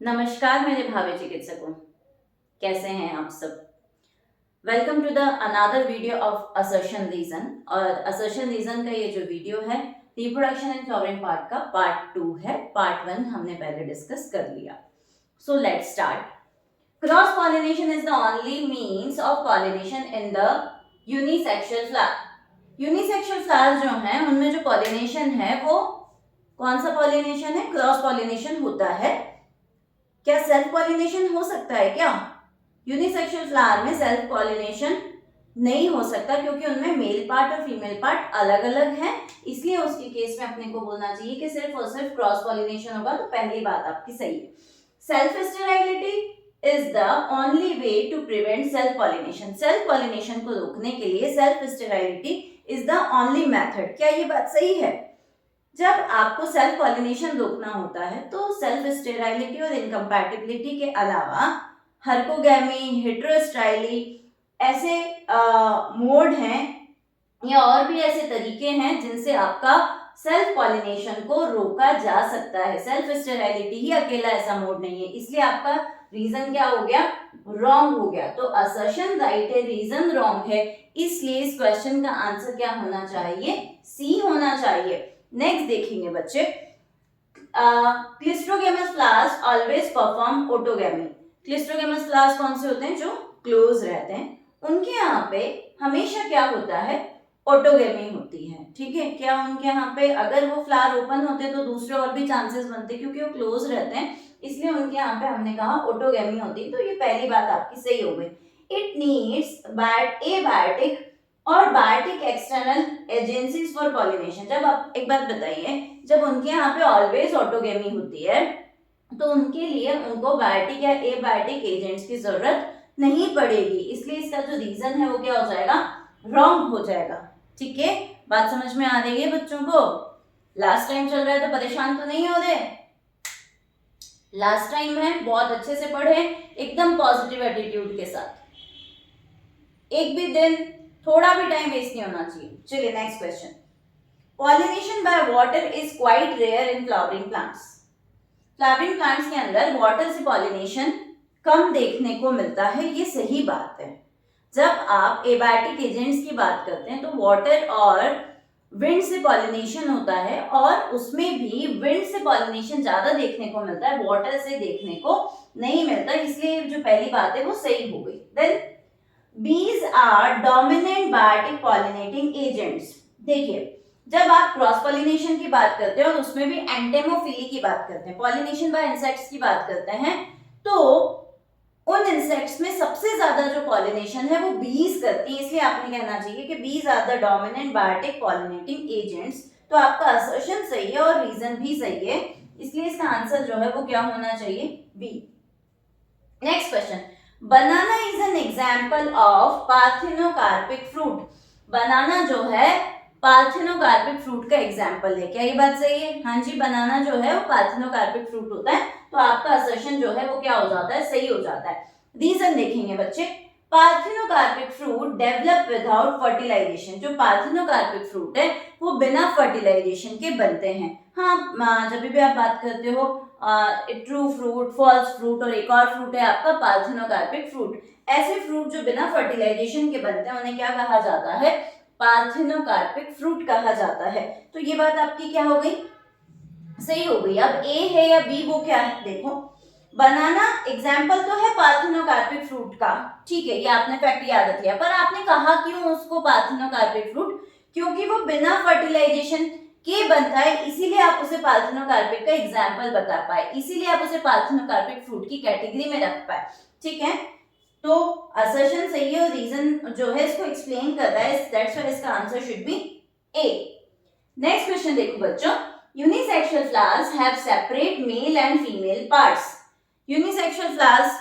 नमस्कार मेरे भावी चिकित्सकों, कैसे हैं आप सब। Welcome to the another video of assertion reason. और असर्शन रीजन का ये जो वीडियो है रिप्रोडक्शन एंड फ्लावरिंग पार्ट का पार्ट 2 है। पार्ट 1 हमने पहले डिस्कस कर लिया। So let's start. Cross pollination is the only means of pollination in the unisexual flower. Unisexual flower जो हैं उनमें जो पॉलिनेशन है वो कौन सा पॉलिनेशन है? क्रॉस पॉलिनेशन होता है। क्या सेल्फ पॉलिनेशन हो सकता है क्या? यूनिसेक्सुअल फ्लावर में सेल्फ पॉलिनेशन नहीं हो सकता क्योंकि उनमें मेल पार्ट और फीमेल पार्ट अलग अलग है। इसलिए उसके केस में अपने को बोलना चाहिए कि सिर्फ और सिर्फ क्रॉस पॉलिनेशन होगा। तो पहली बात आपकी सही है। Self sterility is the only way to prevent self pollination. Self pollination को रोकने के लिए self sterility is the only method. क्या ये बात सही है? जब आपको सेल्फ पॉलिनेशन रोकना होता है तो सेल्फ स्टेराइलिटी और इनकम्पैटिबिलिटी के अलावा हर्कोगैमी, हेटेरोस्टाइली ऐसे मोड हैं या और भी ऐसे तरीके हैं जिनसे आपका सेल्फ पॉलिनेशन को रोका जा सकता है। सेल्फ स्टेराइलिटी ही अकेला ऐसा मोड नहीं है। इसलिए आपका रीजन क्या हो गया? रॉन्ग हो गया। तो असर्शन राइट है, रीजन रॉन्ग है। इसलिए इस क्वेश्चन का आंसर क्या होना चाहिए? सी होना चाहिए। नेक्स्ट देखेंगे बच्चे, cleistogamous flowers always perform autogamy. Cleistogamous flowers कौन से होते हैं? जो क्लोज रहते हैं। उनके यहाँ पे हमेशा क्या होता है? ऑटोगैमी होती है। ठीक है, क्या उनके यहाँ पे अगर वो फ्लावर ओपन होते तो दूसरे और भी चांसेस बनते, क्योंकि वो क्लोज रहते हैं इसलिए उनके यहाँ पे हमने कहा ऑटोगैमी होती। तो ये पहली बात आपकी सही हो गई। इट नीड्स एबायोटिक और biotic external agencies for pollination. जब आप एक बात बताइए, जब उनके यहाँ पे ऑलवेज ऑटोगेमी होती है तो उनके लिए उनको बायोटिक या एबायोटिक एजेंट्स की जरूरत नहीं पड़ेगी। इसलिए इसका जो रीजन है वो क्या हो जाएगा? रॉन्ग हो जाएगा। ठीक है, बात समझ में आ रही है बच्चों को? लास्ट टाइम चल रहा है तो परेशान तो नहीं हो रहे? लास्ट टाइम है, बहुत अच्छे से पढ़े, एकदम पॉजिटिव एटीट्यूड के साथ। एक भी दिन थोड़ा भी टाइम वेस्ट नहीं होना चाहिए। चलिए next question. Pollination by water is quite rare in flowering plants. Flowering plants के अंदर वाटर से पॉलिनेशन कम देखने को मिलता है, ये सही बात है। जब आप एबायोटिक एजेंट्स की बात करते हैं तो वाटर और विंड से पॉलिनेशन होता है और उसमें भी विंड से पॉलिनेशन ज्यादा देखने को मिलता है, वाटर से देखने को नहीं मिलता। इसलिए जो पहली बात है वो सही हो गई। Then Bees are dominant biotic pollinating agents। देखिए, जब आप क्रॉस पॉलिनेशन की बात करते हैं और उसमें भी एंटेमोफिली की बात करते हैं, पॉलिनेशन बाय इंसेक्ट्स की बात करते हैं, तो उन इंसेक्ट्स में सबसे ज्यादा जो पॉलिनेशन है वो बीज करती है। इसलिए आपने कहना चाहिए कि bees are the dominant biotic pollinating agents. तो आपका असर्शन सही है और रीजन भी सही है। इसलिए इसका आंसर जो है वो क्या होना चाहिए? B. Next question, banana is an example of parthenocarpic fruit. Banana जो है पार्थिनोकार्पिक फ्रूट का एग्जाम्पल है। क्या ये बात सही है? हाँ जी, बनाना जो है वो पार्थिनोकार्पिक फ्रूट होता है। तो आपका असर्शन जो है वो क्या हो जाता है? सही हो जाता है। रीजन देखेंगे बच्चे, parthenocarpic fruit develop without fertilization. जो पार्थिनोकार्पिक फ्रूट है वो बिना फर्टिलाइजेशन के बनते हैं। हाँ, जब भी आप बात करते हो ट्रू फ्रूट, फॉल्स फ्रूट और एक और फ्रूट है आपका पार्थिनोकार्पिक फ्रूट। ऐसे फ्रूट जो बिना फर्टिलाइजेशन के बनते हैं उन्हें क्या कहा जाता है? पार्थिनोकार्पिक फ्रूट कहा जाता है। तो ये बात आपकी क्या हो गई? सही हो गई। अब ए है या बी, वो क्या है? देखो, बनाना एग्जाम्पल तो है पार्थिनोकार्पिक फ्रूट का, ठीक है, ये आपने फैक्ट याद रख लिया। पर आपने कहा क्यों उसको पार्थिनोकार्पिक फ्रूट? क्योंकि वो बिना फर्टिलाइजेशन के बनता है, इसीलिए आप उसे पार्थिनोकार्पिक का एग्जाम्पल बता पाए, इसीलिए आप उसे पार्थिनोकार्पिक फ्रूट की कैटेगरी में रख पाए। ठीक है, तो असर्शन सही है और रीजन जो है इसको एक्सप्लेन कर रहा है। दैट्स व्हाई इसका answer should be A. Next question देखो बच्चों, unisexual flowers have separate male and female parts. Unisexual flowers,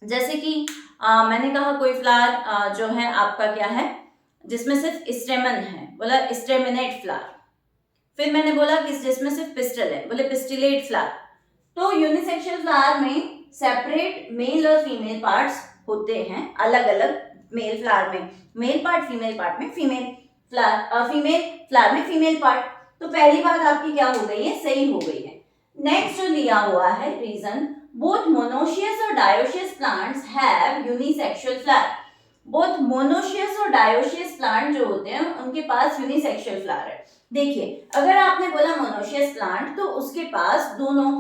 जैसे कि मैंने कहा कोई फ्लावर जो है आपका क्या है जिसमें सिर्फ स्टेमन है, बोला स्टेमिनेट फ्लावर। फिर मैंने बोला कि जिसमें सिर्फ पिस्टल है, बोले पिस्टिलेट फ्लावर। तो यूनिसेक्सुअल फ्लावर में सेपरेट मेल और फीमेल पार्ट्स होते हैं, अलग अलग। मेल फ्लावर में मेल पार्ट, फीमेल पार्ट में फीमेल फ्लावर में फीमेल पार्ट। तो पहली बात आपकी क्या हो गई है? सही हो गई है। नेक्स्ट जो लिया हुआ है रीजन, बोथ मोनोशियस और dioecious plants have unisexual flower. Both monoecious और डायोशियस प्लांट जो होते हैं उनके पास यूनिसेक्सुअल फ्लावर है। देखिए अगर आपने बोला मोनोशियस प्लांट तो उसके पास दोनों,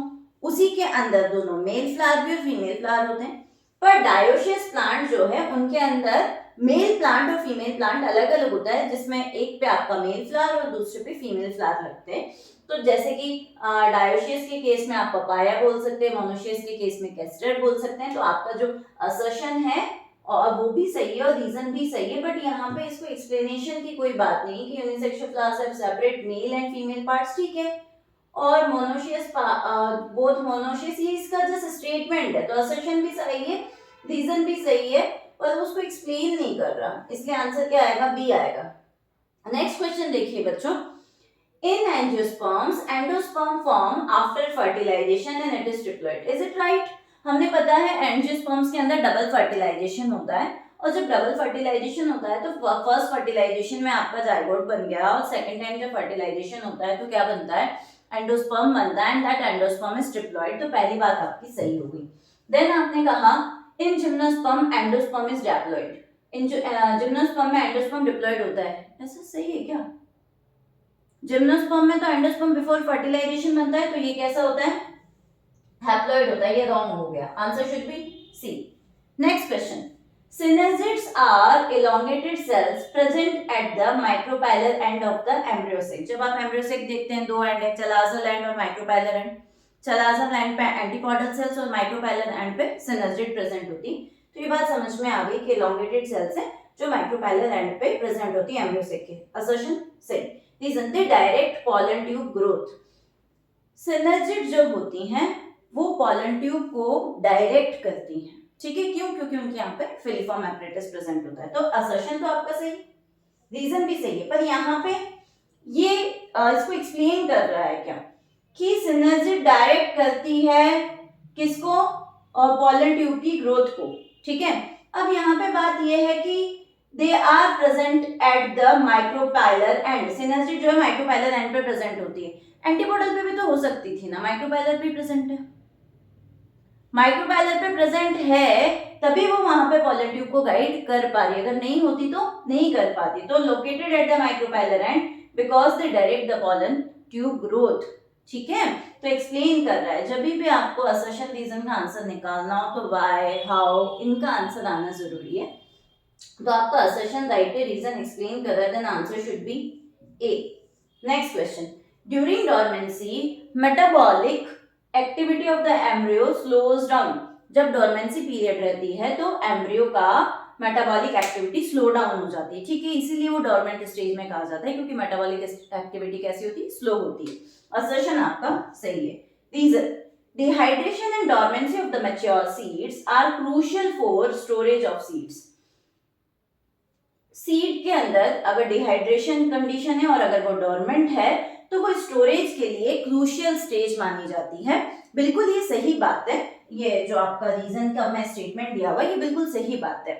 उसी के अंदर दोनों मेल फ्लावर भी और फीमेल फ्लावर होते हैं। पर डायोशियस प्लांट जो है उनके अंदर मेल प्लांट और फीमेल प्लांट अलग अलग होता है, जिसमें एक पे आपका मेल फ्लावर और दूसरे पे फीमेल फ्लावर लगते हैं। तो जैसे कि डायोशियस के केस में आप पपाया बोल सकते हैं, मोनोशियस के केस में कैस्टर बोल सकते हैं। तो आपका जो असर्शन है और वो भी सही है और रीजन भी सही है, बट यहाँ पे इसको एक्सप्लेनेशन की कोई बात नहीं कि unisexual flowers have separate male and female parts, ठीक है। और मोनोशियस बोथ मोनोशियस, ये इसका जस्ट स्टेटमेंट है, तो असर्शन भी सही है, रीजन भी सही है, पर उसको एक्सप्लेन नहीं कर रहा, इसलिए आंसर क्या आएगा, बी आएगा। नेक्स्ट क्वेश्चन देखिए बच्चों, in angiosperms endosperm form after fertilization and it is triplet, is it right? हमने पता है एंजियोस्पर्म्स के अंदर डबल फर्टिलाइजेशन होता है, और जब डबल फर्टिलाइजेशन होता है तो फर्स्ट फर्टिलाइजेशन में आपका जाइगोट बन गया, और सेकंड टाइम जब फर्टिलाइजेशन होता है तो क्या बनता है, एंडोस्पर्म बनता है, and that endosperm is triploid. तो पहली बात आपकी सही हो गई। देन आपने कहा in gymnosperm endosperm is diploid, in gymnosperm में एंडोस्पर्म डिप्लॉइड होता है, ऐसा सही है क्या? जिम्नोस्पर्म में तो एंडोस्पर्म बिफोर फर्टिलाइजेशन बनता है, तो ये कैसा होता है, हैप्लॉइड होता है, ये रॉन्ग हो गया, answer should be C. Next question, synazids are elongated cells present at the micropylar end of the embryo sac। जब आप embryo sac देखते हैं दो एंड है, चलाजल एंड और माइक्रोपाइलर एंड। चलाजल एंड पे एंटीपोडल सेल्स और माइक्रोपाइलर एंड पे सिनाजिड प्रेजेंट होती। तो ये बात समझ में आ गई कि elongated सेल्स है जो माइक्रोपाइलर एंड पे प्रेजेंट होती है embryo sac के। असर्शन सही। रीजन, दे डायरेक्ट pollen tube growth। सिनाजिड जब होती हैं वो pollen tube को डायरेक्ट करती हैं, ठीक है, क्यों? क्योंकि उनके यहाँ पे फिलिफॉर्म एपरेटस प्रेजेंट होता है। तो असर्शन तो आपका सही, रीजन भी सही है, पर यहाँ पे ये इसको एक्सप्लेन कर रहा है क्या कि सिनाजिड डायरेक्ट करती है किसको, और पॉलन ट्यूब की ग्रोथ को, ठीक है। अब यहाँ पे बात ये है कि they are present at the micropylar end, synergid जो है माइक्रोपाइलर एंड पे प्रेजेंट होती है। एंटीपोडल पे भी तो हो सकती थी ना, माइक्रोपाइलर पे प्रेजेंट है, माइक्रोपाइलर पे प्रेजेंट है तभी वो वहां पे पॉलन ट्यूब को गाइड कर पा रही है, अगर नहीं होती तो नहीं कर पाती। तो located at the micropylar and because they direct the pollen tube growth, ठीक है। तो एक्सप्लेन कर रहा है, जब भी आपको असर्शन रीजन का आंसर निकालना हो तो व्हाई, हाउ, इनका आंसर आना जरूरी है। तो आपका असर्शन राइट है, रीजन एक्सप्लेन कर रहा है, then answer should be A. Next question, during dormancy metabolic activity of the embryo slows down. जब डोरमेंसी पीरियड रहती है तो एम्ब्रियो का मेटाबॉलिक एक्टिविटी स्लो डाउन हो जाती है, ठीक है, इसीलिए वो डोरमेंट स्टेज में कहा जाता है, क्योंकि मेटाबॉलिक एक्टिविटी कैसी होती है, स्लो होती है। असर्शन आपका सही है। Reason, dehydration and dormancy of the mature seeds are crucial for storage of seeds. Seed के अंदर अगर डिहाइड्रेशन कंडीशन है और अगर वो डोरमेंट है तो वो स्टोरेज के लिए क्रूशियल स्टेज मानी जाती है। बिल्कुल ये सही बात है, ये जो आपका रीजन का मैं स्टेटमेंट दिया हुआ है ये बिल्कुल सही बात है।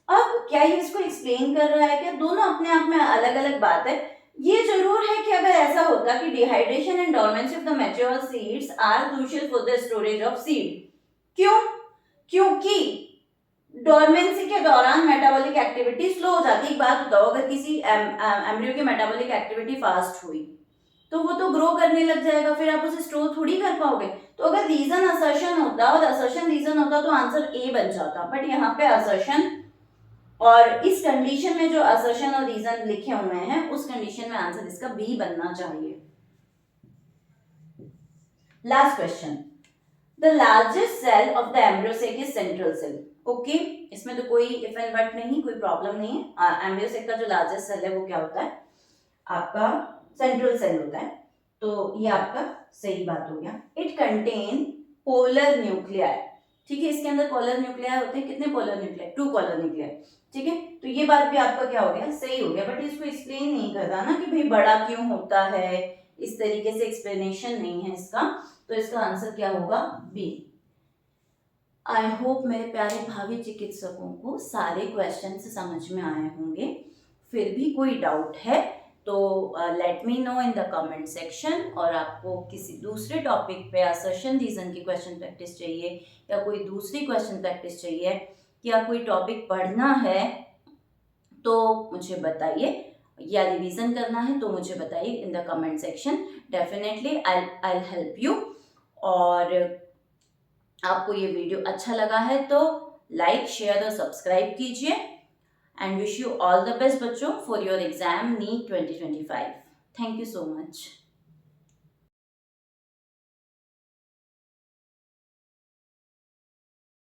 अब क्या ये इसको एक्सप्लेन कर रहा है क्या, दोनों अपने आप में अलग अलग बात है। ये जरूर है कि अगर ऐसा होता कि dehydration and dormancy of the mature seeds are crucial for the storage of seed. क्यों? क्योंकि डोरमेंसी के दौरान मेटाबॉलिक एक्टिविटी स्लो हो जाती है। एक बात बताओ, अगर किसी एम्ब्रियो की मेटाबॉलिक एक्टिविटी फास्ट हुई तो वो तो ग्रो करने लग जाएगा, फिर आप उसे स्टोर थोड़ी कर पाओगे। तो अगर रीजन असर्शन होता और असर्शन रीजन होता तो आंसर ए बन जाता, बट यहाँ पे असर्शन और इस कंडीशन में जो असर्शन और रीजन लिखे हुए हैं उस कंडीशन में आंसर इसका बी बनना चाहिए। Last question, the largest cell of the embryo sac is central cell. Okay, इसमें तो कोई इफ एंड बट नहीं, कोई प्रॉब्लम नहीं है। एम्ब्रियो सेक का जो लार्जेस्ट सेल है वो क्या होता है, आपका सेंट्रल सेल होता है। तो ये आपका सही बात हो गया। इट कंटेन पोलर न्यूक्लियाई, ठीक है, इसके अंदर पोलर न्यूक्लियाई होते हैं। कितने पोलर न्यूक्लियाई? 2 पोलर न्यूक्लियाई, ठीक है। तो ये बात भी आपका क्या हो गया, सही हो गया। बट इसको एक्सप्लेन नहीं करता ना कि भाई बड़ा क्यों होता है, इस तरीके से एक्सप्लेनेशन नहीं है इसका, तो इसका आंसर क्या होगा, बी। आई होप मेरे प्यारे भावी चिकित्सकों को सारे क्वेश्चन समझ में आए होंगे। फिर भी कोई डाउट है तो let me know in the comment section. और आपको किसी दूसरे टॉपिक पे असर्शन रीजन की क्वेश्चन प्रैक्टिस चाहिए या कोई दूसरी क्वेश्चन प्रैक्टिस चाहिए या कोई टॉपिक पढ़ना है तो मुझे बताइए, या रिवीजन करना है तो मुझे बताइए in the comment section. Definitely I help you. और आपको ये वीडियो अच्छा लगा है तो लाइक, शेयर और सब्सक्राइब कीजिए। And wish you all the best बच्चों for your exam NEET 2025। Thank you so much.